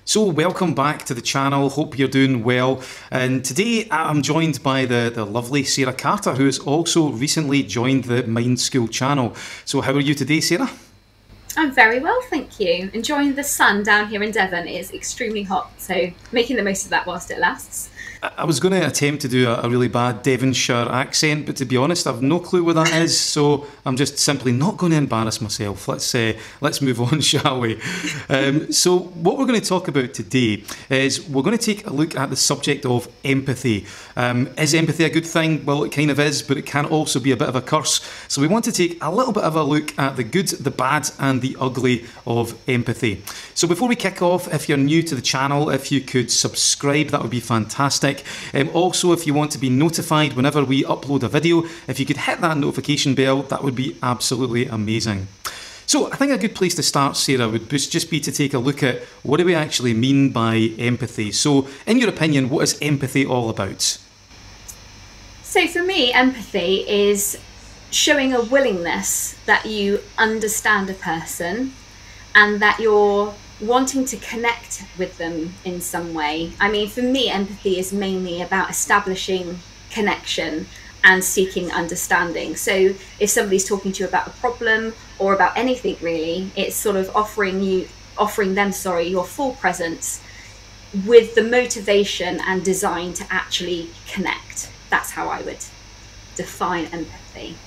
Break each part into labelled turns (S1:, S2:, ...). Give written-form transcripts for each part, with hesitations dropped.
S1: So welcome back to the channel, hope you're doing well, and today I'm joined by the lovely Sarah Carter, who has also recently joined the Mind School channel. So how are you today, Sarah?
S2: I'm very well, thank you. Enjoying the sun down here in Devon. It is extremely hot, so making the most of that whilst it lasts.
S1: I was going to attempt to do a really bad Devonshire accent, but to be honest, I've no clue what that is, so I'm just simply not going to embarrass myself. Let's move on, shall we? So what we're going to talk about today is we're going to take a look at the subject of empathy. Is empathy a good thing? Well, it kind of is, but it can also be a bit of a curse. So we want to take a little bit of a look at the good, the bad, and the ugly of empathy. So before we kick off, if you're new to the channel, if you could subscribe, that would be fantastic. Also, if you want to be notified whenever we upload a video, if you could hit that notification bell, that would be absolutely amazing. So I think a good place to start, Sarah, would just be to take a look at what do we actually mean by empathy. So in your opinion, what is empathy all about?
S2: So for me, empathy is showing a willingness that you understand a person and that you're wanting to connect with them in some way. I mean, for me, empathy is mainly about establishing connection and seeking understanding. So if somebody's talking to you about a problem or about anything really, it's sort of offering them your full presence with the motivation and design to actually connect. That's how I would define empathy.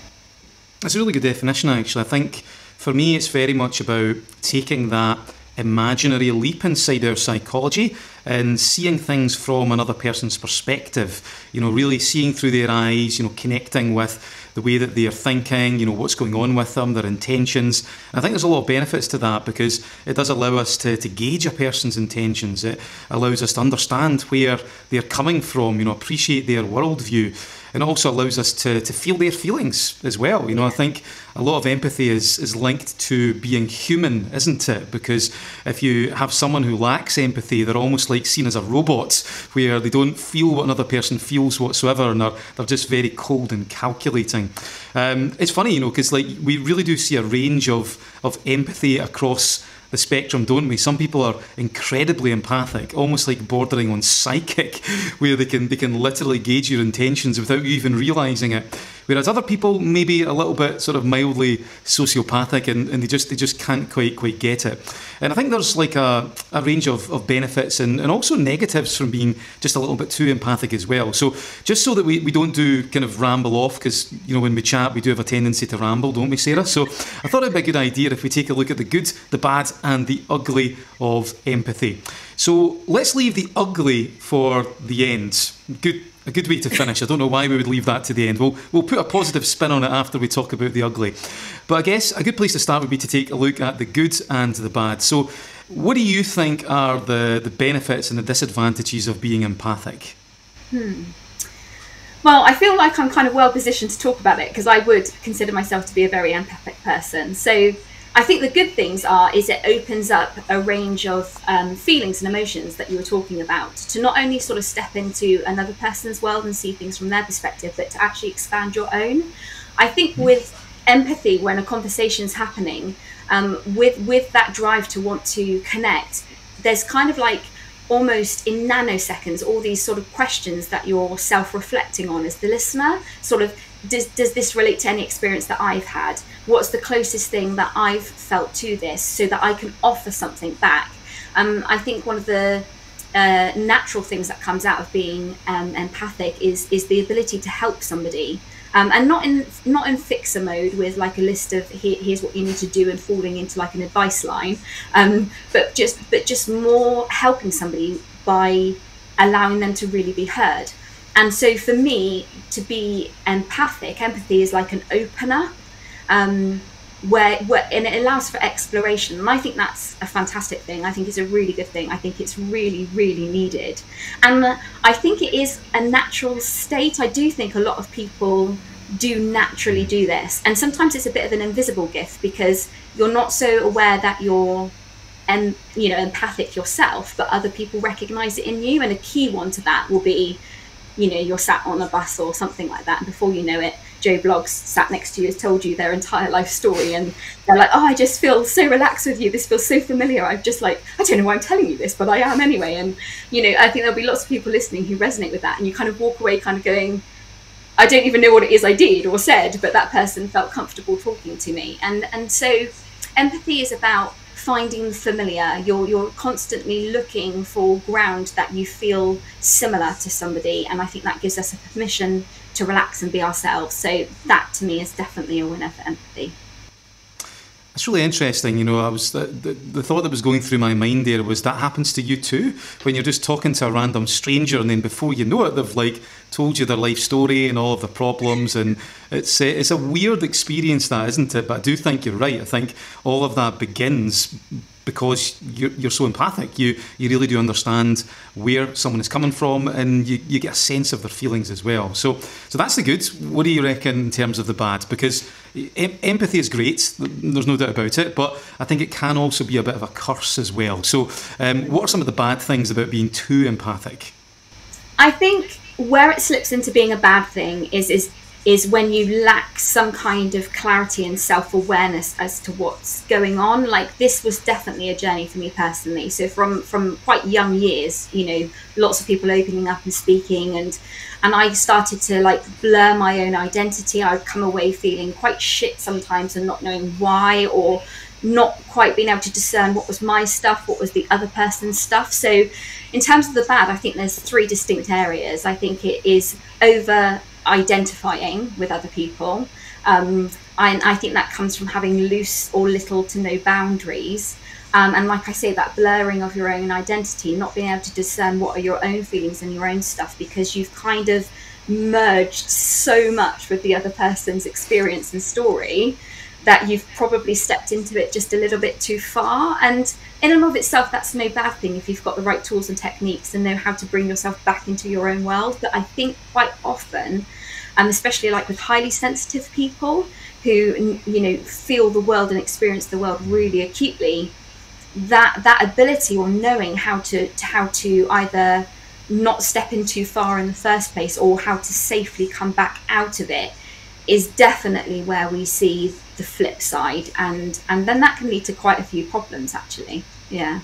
S1: That's a really good definition, actually. I think for me, it's very much about taking that imaginary leap inside our psychology and seeing things from another person's perspective, really seeing through their eyes, connecting with the way that they're thinking, what's going on with them, their intentions. And I think there's a lot of benefits to that because it does allow us to gauge a person's intentions. It allows us to understand where they're coming from, appreciate their worldview. And also allows us to feel their feelings as well. I think a lot of empathy is linked to being human, isn't it? Because if you have someone who lacks empathy, they're almost like seen as a robot, where they don't feel what another person feels whatsoever, and they're just very cold and calculating. It's funny, because we really do see a range of empathy across the spectrum, don't we? Some people are incredibly empathic, almost like bordering on psychic, where they can literally gauge your intentions without you even realising it. Whereas other people maybe a little bit sort of mildly sociopathic and they just can't quite get it. And I think there's like a range of benefits and also negatives from being just a little bit too empathic as well. So just so that we don't do kind of ramble off, because when we chat we do have a tendency to ramble, don't we, Sarah? So I thought it'd be a good idea if we take a look at the good, the bad and the ugly of empathy. So let's leave the ugly for the end. A good way to finish. I don't know why we would leave that to the end. We'll put a positive spin on it after we talk about the ugly. But I guess a good place to start would be to take a look at the good and the bad. So what do you think are the benefits and the disadvantages of being empathic?
S2: Well, I feel like I'm kind of well positioned to talk about it because I would consider myself to be a very empathic person. So I think the good things is it opens up a range of feelings and emotions that you were talking about, to not only sort of step into another person's world and see things from their perspective, but to actually expand your own. I think with empathy, when a conversation's happening, with that drive to want to connect, there's kind of like almost in nanoseconds all these sort of questions that you're self-reflecting on as the listener, sort of does this relate to any experience that I've had? What's the closest thing that I've felt to this, so that I can offer something back? I think one of the natural things that comes out of being empathic is the ability to help somebody, and not in fixer mode with like a list of here's what you need to do and falling into like an advice line, but just more helping somebody by allowing them to really be heard. And so for me, to be empathic, empathy is like an opener, where and it allows for exploration. And I think that's a fantastic thing. I think it's a really good thing. I think it's really, really needed. And I think it is a natural state. I do think a lot of people do naturally do this. And sometimes it's a bit of an invisible gift because you're not so aware that you're empathic yourself, but other people recognize it in you. And a key one to that will be, you're sat on a bus or something like that, and before you know it, Joe Bloggs sat next to you has told you their entire life story, and they're like, oh, I just feel so relaxed with you, this feels so familiar, I'm just like, I don't know why I'm telling you this, but I am anyway. And I think there'll be lots of people listening who resonate with that, and you kind of walk away kind of going, I don't even know what it is I did or said, but that person felt comfortable talking to me. And so empathy is about finding the familiar. You're constantly looking for ground that you feel similar to somebody, and I think that gives us a permission to relax and be ourselves. So that to me is definitely a winner for empathy.
S1: It's really interesting, I was the thought that was going through my mind there was that happens to you too, when you're just talking to a random stranger, and then before you know it, they've told you their life story and all of the problems, and it's a weird experience, that, isn't it? But I do think you're right. I think all of that begins because you're so empathic. You really do understand where someone is coming from, and you get a sense of their feelings as well. So that's the good. What do you reckon in terms of the bad? Because empathy is great, there's no doubt about it, but I think it can also be a bit of a curse as well. So what are some of the bad things about being too empathic?
S2: I think where it slips into being a bad thing is when you lack some kind of clarity and self-awareness as to what's going on. Like, this was definitely a journey for me personally. So from quite young years, lots of people opening up and speaking, and I started to blur my own identity. I would come away feeling quite shit sometimes and not knowing why, or not quite being able to discern what was my stuff, what was the other person's stuff. So in terms of the bad, I think there's three distinct areas. I think it is over identifying with other people, and I think that comes from having loose or little to no boundaries, and like I say, that blurring of your own identity, not being able to discern what are your own feelings and your own stuff, because you've kind of merged so much with the other person's experience and story that you've probably stepped into it just a little bit too far. And in and of itself, that's no bad thing if you've got the right tools and techniques and know how to bring yourself back into your own world. But I think quite often, and especially with highly sensitive people who feel the world and experience the world really acutely, that ability or knowing how to either not step in too far in the first place, or how to safely come back out of it, is definitely where we see the flip side, and then that can lead to quite a few problems, actually. Yeah.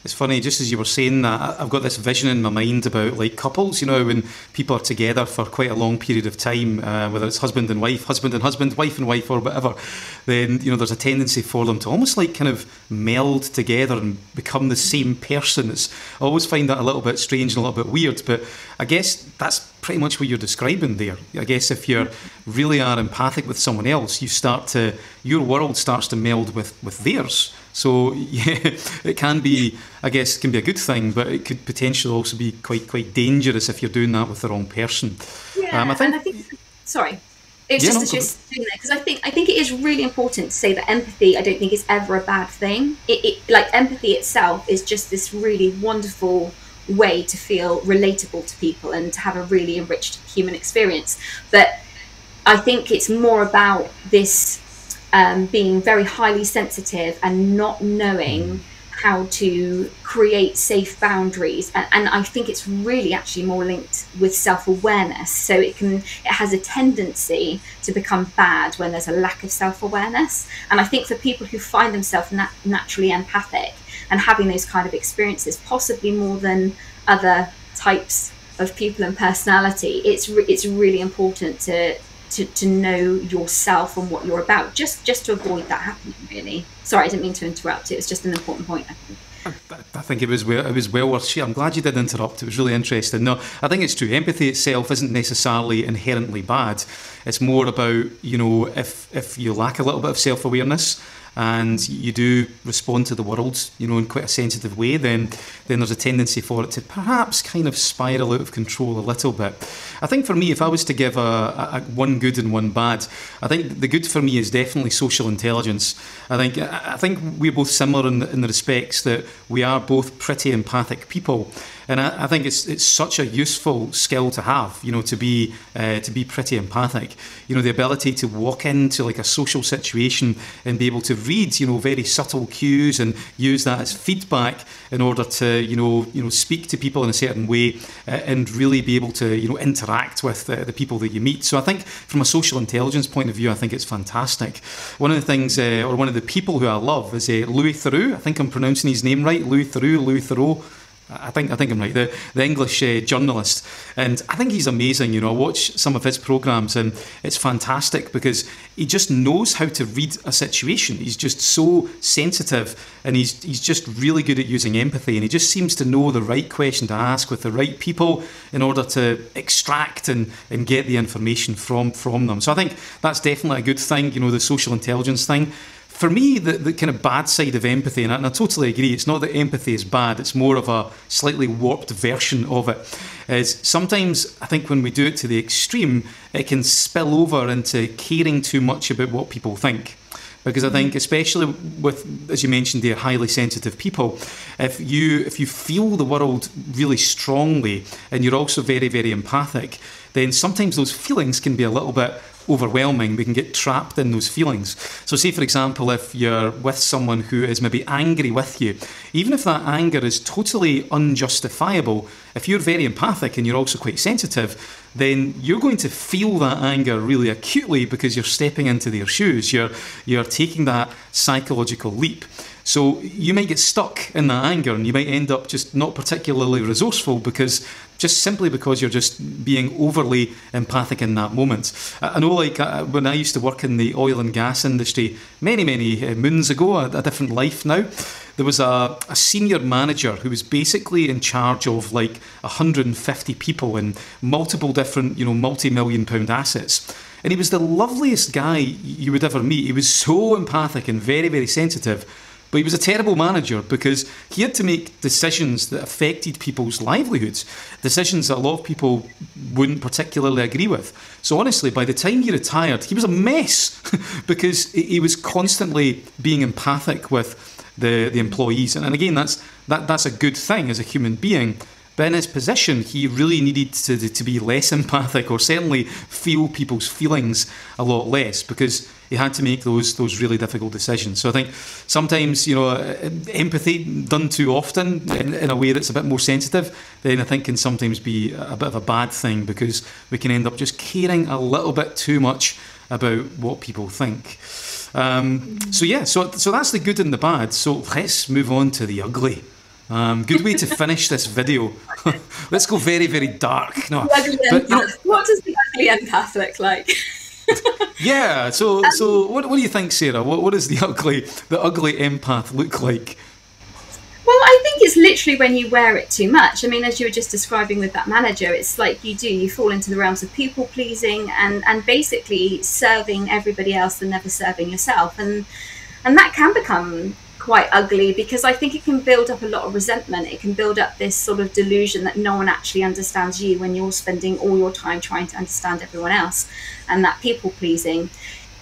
S1: It's funny, just as you were saying that, I've got this vision in my mind about couples, when people are together for quite a long period of time, whether it's husband and wife, wife and wife, or whatever, then, there's a tendency for them to almost kind of meld together and become the same person. I always find that a little bit strange and a little bit weird, but I guess that's pretty much what you're describing there. I guess if you really are empathic with someone else, your world starts to meld with theirs. So yeah, it can be a good thing, but it could potentially also be quite dangerous if you're doing that with the wrong person.
S2: Yeah, and I think sorry. It's just as you're saying there, because I think it is really important to say that empathy, I don't think, is ever a bad thing. It empathy itself is just this really wonderful way to feel relatable to people and to have a really enriched human experience. But I think it's more about this being very highly sensitive and not knowing how to create safe boundaries, and I think it's really actually more linked with self-awareness. So it has a tendency to become bad when there's a lack of self-awareness. And I think for people who find themselves naturally empathic and having those kind of experiences, possibly more than other types of people and personality, it's really important to know yourself and what you're about, just to avoid that happening, really. Sorry, I didn't mean to interrupt. It was just an important point, I think.
S1: I think it was well worth sharing. I'm glad you did interrupt. It was really interesting. No, I think it's true. Empathy itself isn't necessarily inherently bad. It's more about, if you lack a little bit of self-awareness and you do respond to the world, in quite a sensitive way, then there's a tendency for it to perhaps kind of spiral out of control a little bit. I think for me, if I was to give a one good and one bad, I think the good for me is definitely social intelligence. I think we're both similar in the respects that we are both pretty empathic people. And I think it's such a useful skill to have, to be pretty empathic. The ability to walk into like a social situation and be able to read, very subtle cues and use that as feedback in order to, speak to people in a certain way and really be able to, interact with the people that you meet. So I think from a social intelligence point of view, I think it's fantastic. One of the things, or one of the people who I love is Louis Theroux. I think I'm pronouncing his name right, Louis Theroux. I think I'm right, the English journalist, and I think he's amazing. I watch some of his programmes and it's fantastic because he just knows how to read a situation. He's just so sensitive, and he's just really good at using empathy, and he just seems to know the right question to ask with the right people in order to extract and get the information from them. So I think that's definitely a good thing, the social intelligence thing. For me, the kind of bad side of empathy, and I totally agree, it's not that empathy is bad, it's more of a slightly warped version of it, is sometimes I think when we do it to the extreme, it can spill over into caring too much about what people think. Because I think, especially with, as you mentioned, they're highly sensitive people, if you feel the world really strongly and you're also very, very empathic, then sometimes those feelings can be a little bit overwhelming. We can get trapped in those feelings. So say, for example, if you're with someone who is maybe angry with you, even if that anger is totally unjustifiable, if you're very empathic and you're also quite sensitive, then you're going to feel that anger really acutely because you're stepping into their shoes. You're taking that psychological leap. So you might get stuck in that anger and you might end up just not particularly resourceful just simply because you're just being overly empathic in that moment. I know, like, when I used to work in the oil and gas industry many moons ago, a different life now, there was a senior manager who was basically in charge of like 150 people in multiple different, multi-million pound assets. And he was the loveliest guy you would ever meet. He was so empathic and very, very sensitive. But he was a terrible manager because he had to make decisions that affected people's livelihoods, decisions that a lot of people wouldn't particularly agree with. So honestly, by the time he retired, he was a mess because he was constantly being empathic with the employees. And again, that's a good thing as a human being. But in his position, he really needed to be less empathic, or certainly feel people's feelings a lot less, because he had to make those really difficult decisions. So I think sometimes, empathy done too often in a way that's a bit more sensitive, then I think can sometimes be a bit of a bad thing, because we can end up just caring a little bit too much about what people think. So that's the good and the bad. So let's move on to the ugly. Good way to finish this video. Let's go very, very dark. No,
S2: what does the ugly empath look like?
S1: Yeah. So what do you think, Sarah? What does the ugly empath look like?
S2: Well, I think it's literally when you wear it too much. I mean, as you were just describing with that manager, it's like you fall into the realms of people pleasing and basically serving everybody else and never serving yourself, and that can become quite ugly, because I think it can build up a lot of resentment. It can build up this sort of delusion that no one actually understands you when you're spending all your time trying to understand everyone else, and that people pleasing.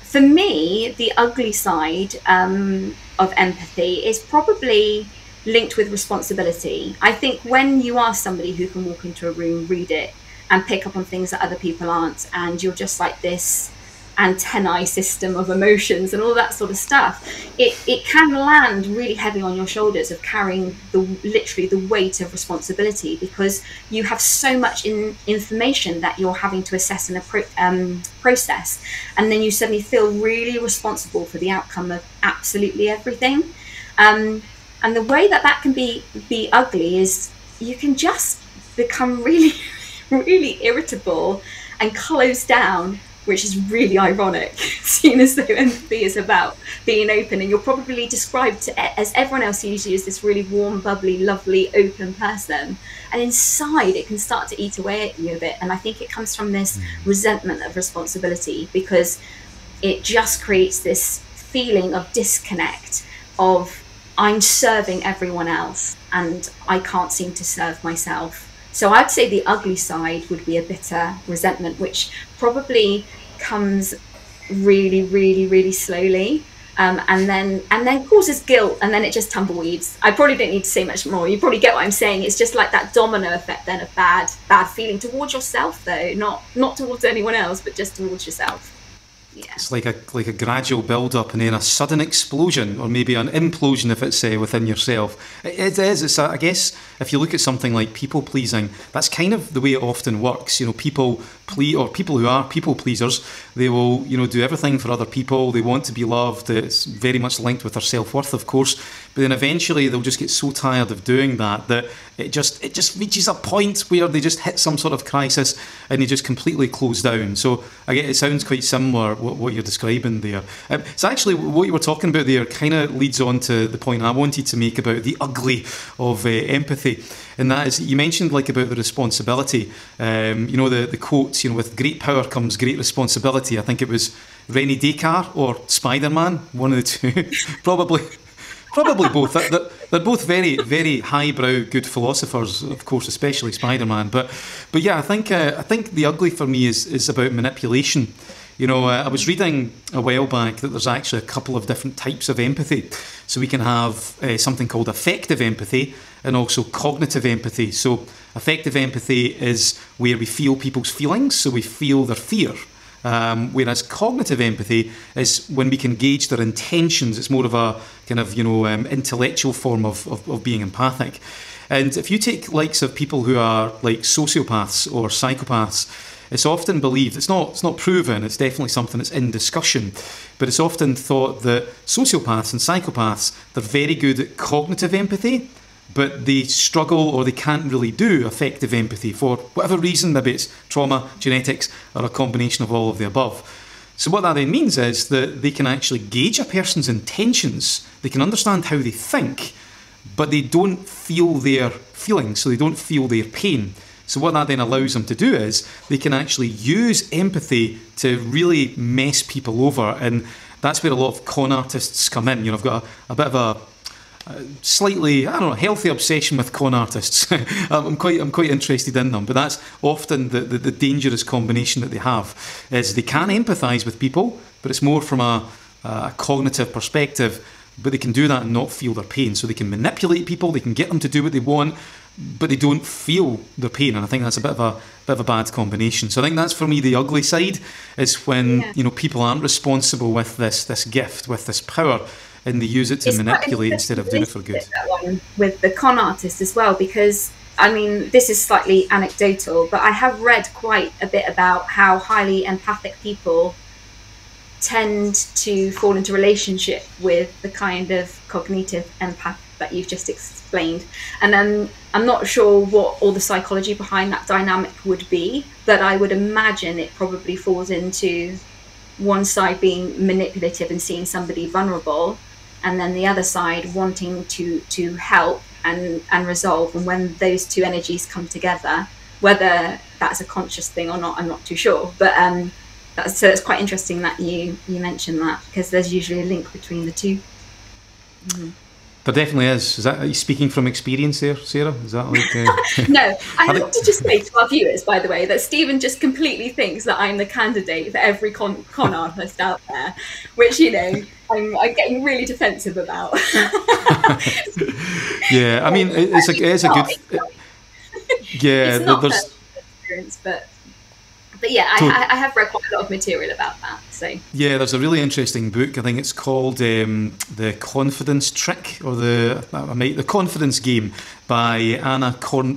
S2: For me, the ugly side of empathy is probably linked with responsibility. I think when you are somebody who can walk into a room, read it, and pick up on things that other people aren't, and you're just like this antennae system of emotions and all that sort of stuff, it can land really heavy on your shoulders of carrying literally the weight of responsibility, because you have so much information that you're having to assess and process, and then you suddenly feel really responsible for the outcome of absolutely everything. And the way that can be ugly is you can just become really really irritable and close down, which is really ironic, seeing as though empathy is about being open, and you're probably described as everyone else sees you as this really warm, bubbly, lovely, open person, and inside it can start to eat away at you a bit. And I think it comes from this resentment of responsibility, because it just creates this feeling of disconnect, of I'm serving everyone else and I can't seem to serve myself. So I'd say the ugly side would be a bitter resentment, which probably comes really, really, really slowly. and then causes guilt, and then it just tumbleweeds. I probably don't need to say much more. You probably get what I'm saying. It's just like that domino effect then of bad feeling towards yourself, though, not towards anyone else, but just towards yourself. Yeah.
S1: It's like a gradual build-up and then a sudden explosion, or maybe an implosion if it's within yourself. It is. It's I guess if you look at something like people-pleasing, that's kind of the way it often works. You know, people who are people-pleasers, they will, you know, do everything for other people. They want to be loved. It's very much linked with their self-worth, of course. But then eventually they'll just get so tired of doing that it just reaches a point where they just hit some sort of crisis and they just completely close down. So I guess it sounds quite similar what you're describing there. It's actually what you were talking about there kind of leads on to the point I wanted to make about the ugly of empathy. And that is, you mentioned like about the responsibility. You know, the quotes, you know, with great power comes great responsibility. I think it was René Descartes or Spider-Man, one of the two. Probably both. They're both very, very highbrow, good philosophers, of course, especially Spider-Man. But yeah, I think the ugly for me is about manipulation. You know, I was reading a while back that there's actually a couple of different types of empathy. So we can have something called affective empathy and also cognitive empathy. So affective empathy is where we feel people's feelings, so we feel their fear. Whereas cognitive empathy is when we can gauge their intentions. It's more of a kind of, you know, intellectual form of being empathic. And if you take likes of people who are like sociopaths or psychopaths, it's often believed, it's not proven, it's definitely something that's in discussion, but it's often thought that sociopaths and psychopaths, they're very good at cognitive empathy, but they struggle or they can't really do affective empathy for whatever reason. Maybe it's trauma, genetics, or a combination of all of the above. So what that then means is that they can actually gauge a person's intentions, they can understand how they think, but they don't feel their feelings, so they don't feel their pain. So what that then allows them to do is they can actually use empathy to really mess people over, and that's where a lot of con artists come in. You know, I've got a bit of a slightly, I don't know, healthy obsession with con artists. I'm quite interested in them, but that's often the dangerous combination that they have, is they can empathise with people, but it's more from a cognitive perspective, but they can do that and not feel their pain. So they can manipulate people, they can get them to do what they want, but they don't feel their pain, and I think that's a bit of a bad combination. So I think that's for me the ugly side, is when you know, people aren't responsible with this gift, with this power, and they use it to manipulate instead of doing it for good.
S2: That one with the con artist as well, because I mean, this is slightly anecdotal, but I have read quite a bit about how highly empathic people tend to fall into relationship with the kind of cognitive empath that you've just explained. And I'm not sure what all the psychology behind that dynamic would be, but I would imagine it probably falls into one side being manipulative and seeing somebody vulnerable, and then the other side wanting to help and resolve. And when those two energies come together, whether that's a conscious thing or not, I'm not too sure. But so it's quite interesting that you mentioned that, because there's usually a link between the two. Mm-hmm.
S1: There definitely is. Are you speaking from experience there, Sarah? Is that like...
S2: No, I want to just say to our viewers, by the way, that Stephen just completely thinks that I'm the candidate for every con artist out there, which, you know, I'm getting really defensive about.
S1: Yeah, I mean, it's a good... Yeah,
S2: it's not there's experience, but yeah, I have read quite a lot of material about that. So
S1: yeah, there's a really interesting book. I think it's called The Confidence Trick, or the Confidence Game, by Anna I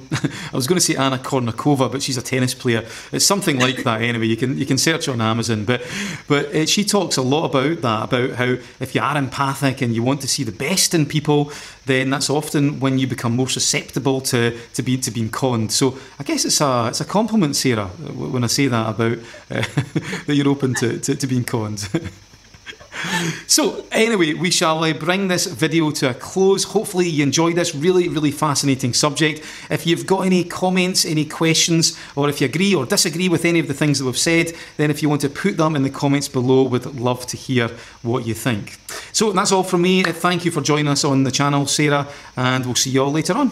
S1: was going to say Anna Kournikova, but she's a tennis player. It's something like that anyway. You can search on Amazon. But she talks a lot about that, about how if you are empathic and you want to see the best in people, then that's often when you become more susceptible to being conned. So I guess it's a compliment, Sarah, when I say that about that you're open to being conned. So anyway, we shall bring this video to a close. Hopefully you enjoyed this really, really fascinating subject. If you've got any comments, any questions, or if you agree or disagree with any of the things that we've said, then if you want to put them in the comments below, we'd love to hear what you think. So that's all from me. Thank you for joining us on the channel, Sarah, and we'll see you all later on.